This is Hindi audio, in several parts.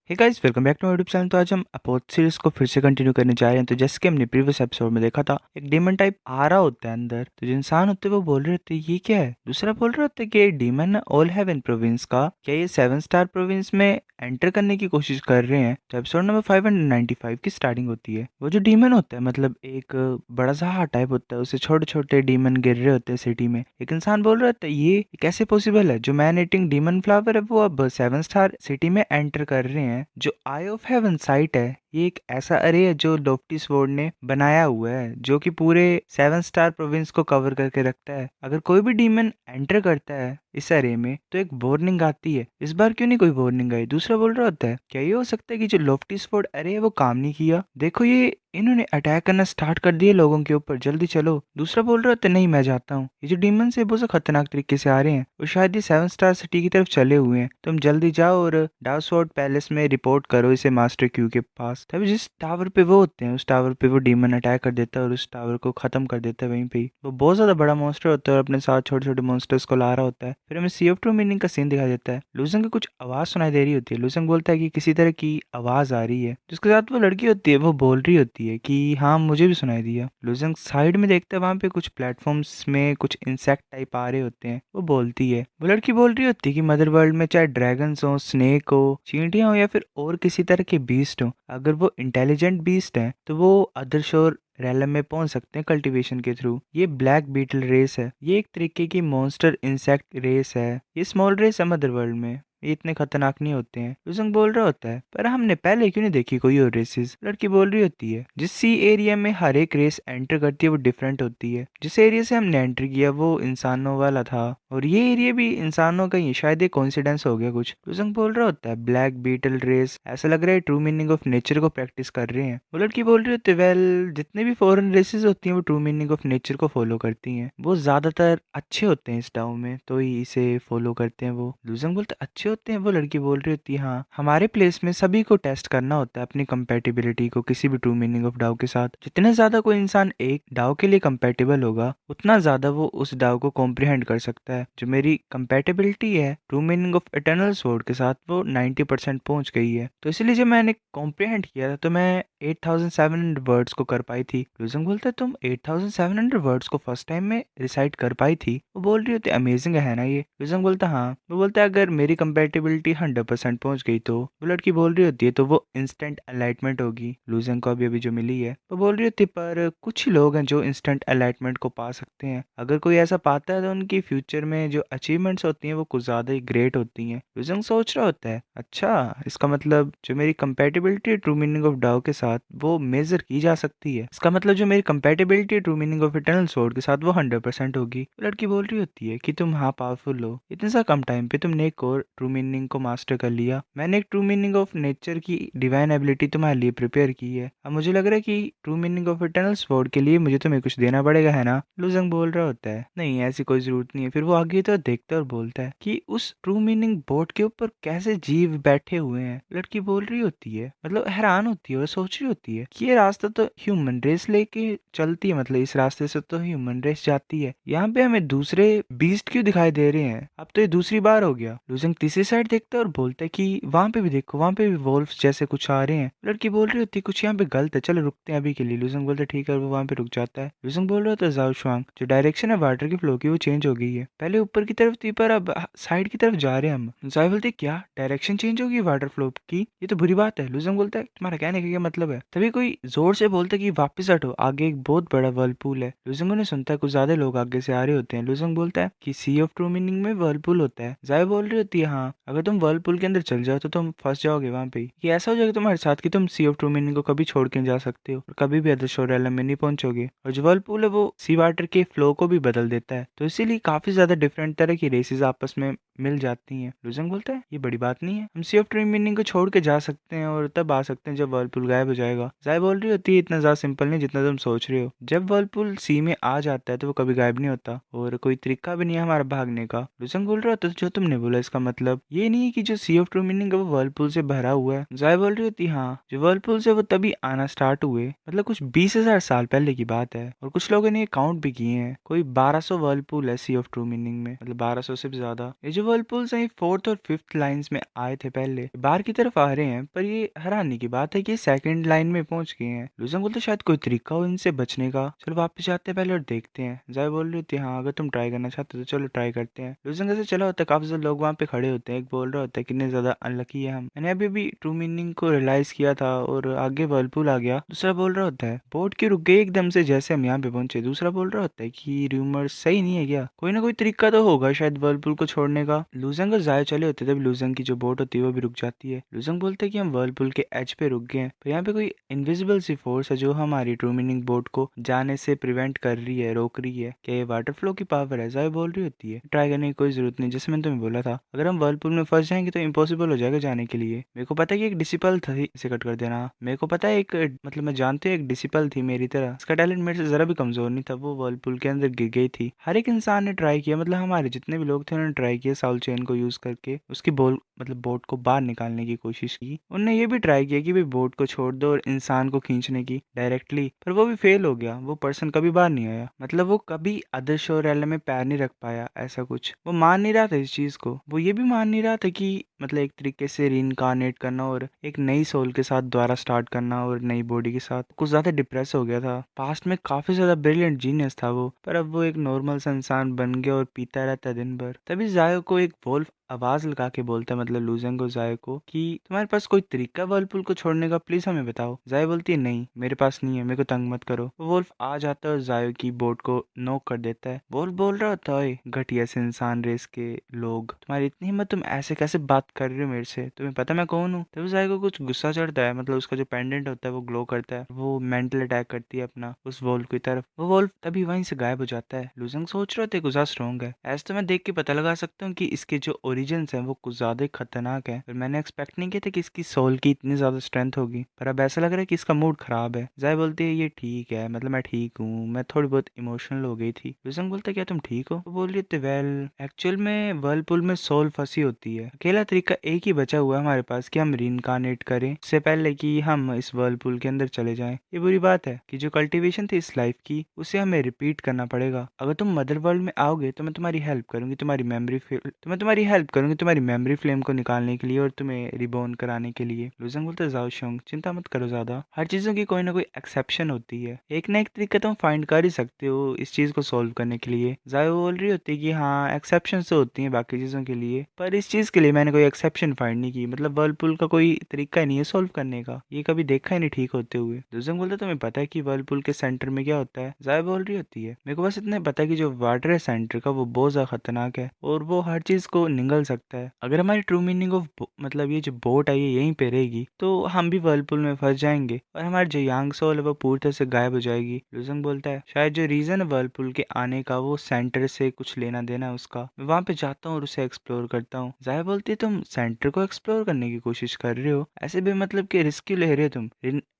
Hey guys, welcome back to my YouTube channel. तो आज हम अपोथ सीरीज को फिर से कंटिन्यू करने जा रहे हैं। तो जैसे कि हमने प्रीवियस एपिसोड में देखा था, एक डीमन टाइप आ रहा होता है अंदर। तो जो इंसान होते हैं वो बोल रहे होते हैं ये क्या है, दूसरा बोल रहे होते हैं कि ये डीमन ऑल हेवन प्रोविंस का, क्या ये 7 स्टार प्रोविंस में एंटर करने की कोशिश कर रहे हैं। तो एपिसोड नंबर 595 की स्टार्टिंग होती है। वो जो डीमन होता है मतलब एक बड़ा सा हार्ट टाइप होता है, उसे छोटे छोटे डीमन गिर रहे होते हैं सिटी में। एक इंसान बोल रहा होता है ये कैसे पॉसिबल है, जो मैन ईटिंग डीमन फ्लावर है वो अब 7 स्टार सिटी में एंटर कर रहे हैं। जो आई ऑफ हेवन साइट है ये एक ऐसा अरे है जो लोफ्टी स्वॉर्ड ने बनाया हुआ है, जो कि पूरे 7 स्टार प्रोविंस को कवर करके रखता है। अगर कोई भी डीमन एंटर करता है इस अरे में तो एक वार्निंग आती है। इस बार क्यों नहीं कोई वार्निंग आई, दूसरा बोल रहा होता है क्या ये हो सकता है कि जो लोफ्टी स्वॉर्ड अरे है वो काम नहीं किया, देखो ये इन्होंने अटैक करना स्टार्ट कर दिए लोगों के ऊपर, जल्दी चलो। दूसरा बोल रहा होता है नहीं मैं जाता हूँ, ये जो डीमन है बहुत खतरनाक तरीके से आ रहे हैं, वो शायद ये 7 स्टार सिटी की तरफ चले हुए हैं। तुम जल्दी जाओ और डाउसवर्ड पैलेस में रिपोर्ट करो इसे मास्टर क्यू के पास। तभी जिस टावर पे वो होते हैं उस टावर पे वो डीमन अटैक कर देता है और उस टावर को खत्म कर देता है वहीं पे ही। वो बहुत ज्यादा बड़ा मॉन्स्टर होता है और अपने साथ छोटे छोटे मॉन्स्टर्स को ला रहा होता है। फिर हमें सी ऑफ ट्रू मीनिंग का सीन दिखा देता है। लूजंग की कुछ आवाज सुनाई दे रही होती है। लूजंग बोलता है कि किसी तरह की आवाज आ रही है। जिसके साथ वो लड़की होती है वो बोल रही होती है कि हाँ मुझे भी सुनाई दिया। लूजंग साइड में देखता है, वहां पे कुछ प्लेटफॉर्म्स में कुछ इंसेक्ट टाइप आ रहे होते हैं। वो बोलती है, वो लड़की बोल रही होती है कि मदर वर्ल्ड में चाहे ड्रैगन्स हो, स्नेक हो, चींटियां हो या फिर और किसी तरह के बीस्ट हो, अगर वो इंटेलिजेंट बीस्ट हैं तो वो अदर शोर रैलम में पहुंच सकते हैं कल्टीवेशन के थ्रू। ये ब्लैक बीटल रेस है, ये एक तरीके की मॉन्स्टर इंसेक्ट रेस है। ये स्मॉल रेस है मदर वर्ल्ड में, ये इतने खतरनाक नहीं होते हैं। लुजंग बोल रहा होता है पर हमने पहले क्यों नहीं देखी कोई और रेसेस। लड़की बोल रही होती है जिस सी एरिया में हर एक रेस एंटर करती है वो डिफरेंट होती है। जिस एरिया से हमने एंटर किया वो इंसानों वाला था और ये एरिया भी इंसानों का ही है, शायद ये कोइंसिडेंस हो गया कुछ। लुजंग बोल रहा होता है ब्लैक बीटल रेस, ऐसा लग रहा है ट्रू मीनिंग ऑफ नेचर को प्रैक्टिस कर रहे हैं। वो लड़की बोल रही होती है वेल जितने भी फॉरेन रेसेस होती हैं वो ट्रू मीनिंग ऑफ नेचर को फॉलो करती हैं, वो ज्यादातर अच्छे होते हैं इस डाउ में तो ही इसे फॉलो करते हैं। वो लुजंग बोलते अच्छे होते हैं। वो लड़की बोल रही होती है हाँ हमारे प्लेस में सभी को टेस्ट करना होता है अपनी कंपेटिबिलिटी को किसी भी ट्रू मीनिंग ऑफ डाउ के साथ। जितना ज्यादा कोई इंसान एक डाउ के लिए कंपेटेबल होगा उतना ज्यादा वो उस डाउ को कॉम्प्रिहेंड कर सकता है। जो मेरी कंपेटेबिलिटी है true meaning of eternal sword के साथ वो 90% पहुंच गई है। तो इसलिए जब मैंने कॉम्प्रिहेंड किया था तो मैं 8700 वर्ड्स को कर पाई थी। लुजंग बोलता है तुम 8700 वर्ड्स को फर्स्ट टाइम में रिसाइट कर पाई थी। वो बोल रही होती अमेजिंग है ना ये। लुजंग बोलता हाँ। वो बोलता है अगर मेरी कंपेटिबिलिटी 100% पहुंच गई तो। वो लड़की बोल रही होती है तो वो इंस्टेंट एनलाइटमेंट होगी लुजंग को अभी अभी जो मिली है। वो बोल रही होती है पर कुछ ही लोग हैं जो इंस्टेंट एनलाइटमेंट को पा सकते हैं, अगर कोई ऐसा पाता है तो उनकी फ्यूचर में जो अचीवमेंट्स होती हैं वो कुछ ज्यादा ही ग्रेट होती हैं। लुजंग सोच रहा होता है अच्छा इसका मतलब जो मेरी कंपेटिबिलिटी ट्रू मीनिंग ऑफ डाउ के साथ वो मेजर की जा सकती है, इसका मतलब जो मेरी compatibility true meaning of eternal sword के साथ वो 100% होगी। लड़की बोल रही होती है कि तुम हाँ पावरफुल हो, इतने सा कम टाइम पे तुमने एक और ट्रू मीनिंग को मास्टर कर लिया। मैंने एक ट्रू मीनिंग ऑफ नेचर की डिवाइन एबिलिटी तुम्हारे लिए प्रिपेयर की है, अब मुझे लग रहा है कि true meaning of eternal sword के लिए मुझे तुम्हें कुछ देना पड़ेगा है ना। लुजंग बोल रहा होता है नहीं ऐसी कोई जरूरत नहीं है। फिर वो आगे तो देखता है और बोलता है कि उस ट्रू मीनिंग बोर्ड के ऊपर कैसे जीव बैठे हुए हैं। लड़की बोल रही होती है मतलब हैरान होती है और सोच रही होती है कि ये रास्ता तो ह्यूमन रेस लेके चलती है, मतलब इस रास्ते से तो ह्यूमन रेस जाती है, यहाँ पे हमें दूसरे बीस्ट क्यों दिखाई दे रहे हैं। अब तो ये दूसरी बार हो गया। लुजंग तीसरी साइड देखता है और बोलता है कि वहां पे भी देखो, वहां पे भी वोल्फ्स जैसे कुछ आ रहे हैं। लड़की बोल रही होती है कुछ यहाँ पे गलत है, चलो रुकते हैं अभी के लिए। लुजंग बोलते ठीक है और वो वहां पे रुक जाता है। लुजंग बोल रहा था जाओ शुआंग, जो डायरेक्शन है वाटर के फ्लो की वो चेंज हो गई है, पहले ऊपर की तरफ थी पर अब साइड की तरफ जा रहे हैं हम। जाय बोलते क्या डायरेक्शन चेंज होगी वाटर फ्लो की, ये तो बुरी बात है। लुजंग बोलता है तुम्हारा कहने का क्या मतलब है। तभी कोई जोर से बोलता है कि वापस हटो, आगे एक बहुत बड़ा वर्लपूल है। लुजंग ने सुनता है कुछ ज्यादा लोग आगे से आ रहे होते हैं। लुजंग बोलता है कि सी ऑफ ट्रू मीनिंग में वर्लपूल होता है। जाय बोल रही होती है हाँ अगर तुम वर्लपूल के अंदर चल जाओ तो तुम फंस जाओगे वहां पे, ये ऐसा हो जाएगा तुम्हारे साथ कि तुम सी ऑफ ट्रू मीनिंग को कभी छोड़ के नहीं जा सकते हो और कभी भी अदर शोर एलम में नहीं पहुंचोगे। और जो वर्लपूल है वो सी वाटर के फ्लो को भी बदल देता है, तो इसीलिए काफी ज्यादा डिफरेंट तरह की रेसेस आपस में मिल जाती हैं। लुजंग बोलता है ये बड़ी बात नहीं है, हम सी ऑफ ट्रू मीनिंग को छोड़ के जा सकते हैं और तब आ सकते हैं जब वर्लपूल गायब हो जाएगा। जाय बोल रही होती है इतना ज्यादा सिंपल नहीं जितना तुम सोच रहे हो। जब वर्लपुल सी में आ जाता है तो वो कभी गायब नहीं होता और कोई तरीका भी नहीं है हमारा भागने का। लुजंग बोल रहा होता है जो तुमने बोला इसका मतलब ये नहीं है कि जो सी ऑफ ट्रू मीनिंग है वो वर्लपुल से भरा हुआ है। जाय बोल रही होती हाँ, जो वर्लपुल से वो तभी आना स्टार्ट हुए, मतलब कुछ 20,000 साल पहले की बात है। और कुछ लोगों ने काउंट भी किए हैं, कोई 1200 वर्लपुल है सी ऑफ ट्रू मीनिंग में, मतलब 1200 से भी ज्यादा। ये जो वर्लपुल्स हैं फोर्थ और फिफ्थ लाइंस में आए थे पहले, बाहर की तरफ आ रहे हैं, पर ये हैरानी की बात है कि सेकंड लाइन में पहुंच गए हैं। लुजंग बोलते शायद कोई तरीका हो इनसे बचने का, चलो वापस जाते हैं पहले और देखते हैं। जाय बोल रही थी हाँ, अगर तुम ट्राई करना चाहते हो तो चलो ट्राई करते हैं। लुजंग से चला होता है, काफी सारे लोग वहाँ पे खड़े होते हैं। एक बोल रहा होता है कितने ज्यादा अनलकी है हम, मैंने अभी भी ट्रू मीनिंग को रियलाइज किया था और आगे वर्लपुल आ गया। दूसरा बोल रहा होता है बोट क्यों रुक गई एकदम से जैसे हम यहाँ पे पहुंचे। दूसरा बोल रहा होता है कि रूमर सही नहीं है क्या, कोई ना कोई तरीका तो होगा शायद वर्लपुल को छोड़ने का। लुजंग और जाय चले होते तब लुजंग की जो बोट होती है वो भी रुक जाती है। लुजंग बोलते हैं कि हम वर्लपुल के एज पे रुक गए हैं, पर यहाँ पे कोई इनविजिबल सी फोर्स है जो हमारी ट्रू मीनिंग बोट को जाने से प्रिवेंट कर रही है, रोक रही है। क्या ये वाटर फ्लो की पावर है। जाय बोल रही होती है ट्राई करने की कोई जरूरत नहीं, जैसे मैंने तुम्हें बोला था अगर हम वर्लपुल में फंस जाएंगे तो इम्पॉसिबल हो जाएगा जाने के लिए। मेरे को पता है कि एक डिसिपल था, इसे कट कर देना। मेरे को पता है एक, मतलब मैं जानते एक डिसिपल थी मेरी तरह, इसका टैलेंट मेरे से जरा भी कमजोर नहीं था, वो वर्लपुल के अंदर गिर गई थी। हर एक इंसान ने ट्राई किया, मतलब हमारे जितने भी लोग थे उन्होंने ट्राई किया साउल चेन को यूज करके उसकी बोट को बाहर निकालने की कोशिश की। उन्होंने ये भी ट्राई किया कि भाई बोट को छोड़ दो और इंसान को खींचने की डायरेक्टली, पर वो भी फेल हो गया। वो पर्सन कभी बाहर नहीं आया, मतलब वो कभी अदर शोर एरिया में पैर नहीं रख पाया। ऐसा कुछ वो मान नहीं रहा था इस चीज को। वो ये भी मान नहीं रहा था कि मतलब एक तरीके से रीइंकार्नेट करना और एक नई सोल के साथ दोबारा स्टार्ट करना और नई बॉडी के साथ, कुछ ज्यादा डिप्रेस हो गया था। पास्ट में काफी ज्यादा ब्रिलियंट जीनियस था वो, पर अब वो एक नॉर्मल सा इंसान बन गया और पीता रहता है दिन भर। तभी जायो को एक वोल्फ आवाज लगा के बोलता है, मतलब लूजेंग को जाय को, कि तुम्हारे पास कोई तरीका वर्लपुल को छोड़ने का, प्लीज हमें बताओ। जाय बोलती है नहीं मेरे पास नहीं है, मेरे को तंग मत करो। वो वोल्फ आ जाता है और जायो की बोट को नॉक कर देता है। वोल्फ बोल रहा होता है घटिया से इंसान रेस के लोग, तुम्हारी इतनी हिम्मत, तुम ऐसे कैसे बात कर रहे हो मेरे से, तुम्हें पता मैं कौन हूँ। तभी जाय को कुछ गुस्सा चढ़ता है, मतलब उसका जो पेंडेंट होता है वो ग्लो करता है, वो मेंटल अटैक करती है अपना उस वोल्फ की तरफ। वो वोल्फ तभी वहीं से गायब हो जाता है। लूजेंग सोच रहे थे गुस्सा स्ट्रॉन्ग है, ऐसे तो मैं देख के पता लगा सकता हूँ कि इसके जो ओरिजिन्स हैं वो कुछ ज्यादा ही खतरनाक है, पर मैंने एक्सपेक्ट नहीं किया था कि इसकी सोल की इतनी ज्यादा स्ट्रेंथ होगी। पर अब ऐसा लग रहा है कि इसका मूड खराब है। जाय बोलती है ये ठीक है, मतलब मैं ठीक हूँ, मैं थोड़ी बहुत इमोशनल हो गई थी। लूजेंग बोलता है क्या तुम ठीक हो। वो बोल रही थी वेल एक्चुअल में वर्लपुल में सोल फंसी होती है, अकेला तरीका एक ही बचा हुआ है हमारे पास कि हम रीइंकार्नेट करें इससे पहले कि हम इस वर्लपुल के अंदर चले जाएं। ये बुरी बात है कि जो कल्टीवेशन थी इस लाइफ की उसे हमें रिपीट करना पड़ेगा। अगर तुम मदर वर्ल्ड में आओगे तो मैं तुम्हारी हेल्प करूंगी, तुम्हारी हेल्प करूंगी तुम्हारी मेमोरी फ्लेम को निकालने के लिए और तुम्हें रिबोर्न कराने के लिए। लुजंग बोलते जाओ शोंग चिंता मत करो ज्यादा, हर चीजों की कोई ना कोई एक्सेप्शन होती है, एक ना एक तरीका तुम फाइंड कर ही सकते हो इस चीज को सोल्व करने के लिए। जायो बोल रही होती है कि हाँ एक्सेप्शन तो होती है बाकी चीजों के लिए, पर इस चीज के लिए मैंने कोई एक्सेप्शन फाइंड नहीं की, मतलब वर्लपुल का कोई तरीका ही नहीं है सोल्व करने का, ये कभी देखा ही नहीं ठीक होते हुए। लुजंग बोलते तुम्हें पता है कि वर्लपुल के सेंटर में क्या होता है। जायो बोल रही होती है मेरे को बस इतना पता है कि जो वाटर है सेंटर का वो बहुत ज्यादा खतरनाक है और वो हर चीज को निगल सकता है। अगर हमारी ट्रू मीनिंग ऑफ मतलब ये जो बोट है ये यहीं पे रहेगी तो हम भी वर्लपुल में फंस जाएंगे और हमारी जो यांग सोल है वो पूरी तरह से गायब हो जाएगी। लुजंग बोलता है शायद जो रीजन है वर्लपुल के आने का वो सेंटर से कुछ लेना देना है उसका, मैं वहां पे जाता हूँ और उसे एक्सप्लोर करता हूँ। जाया बोलती है तुम सेंटर को एक्सप्लोर करने की कोशिश कर रहे हो, ऐसे भी मतलब कि रिस्क क्यों ले रहे हो तुम,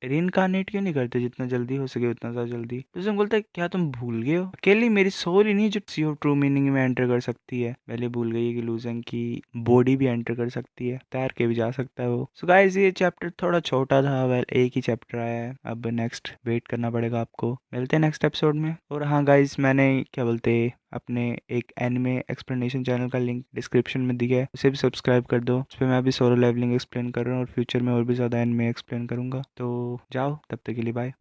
रीइंकार्नेट क्यों नहीं करते जितना जल्दी हो सके उतना ज्यादा जल्दी। लुजंग बोलता है क्या तुम भूल गए हो अकेली मेरी सोल ही नहीं जो सी ऑफ ट्रू मीनिंग में एंटर कर सकती है। पहले भूल गई है कि लुजंग की बॉडी भी एंटर कर सकती है, तैर के भी जा सकता है वो। सो गाइस ये चैप्टर थोड़ा छोटा था, वेल एक ही चैप्टर आया है, अब नेक्स्ट वेट करना पड़ेगा आपको। मिलते हैं नेक्स्ट एपिसोड में। और हाँ गाइस मैंने क्या बोलते अपने एक एनिमे एक्सप्लेनेशन चैनल का लिंक डिस्क्रिप्शन में दिया है, उसे भी सब्सक्राइब कर दो। उस पर मैं अभी सोलो लेवलिंग एक्सप्लेन कर रहा हूँ और फ्यूचर में और भी ज़्यादा एनिमे एक्सप्लेन करूंगा। तो जाओ तब तक के लिए बाय।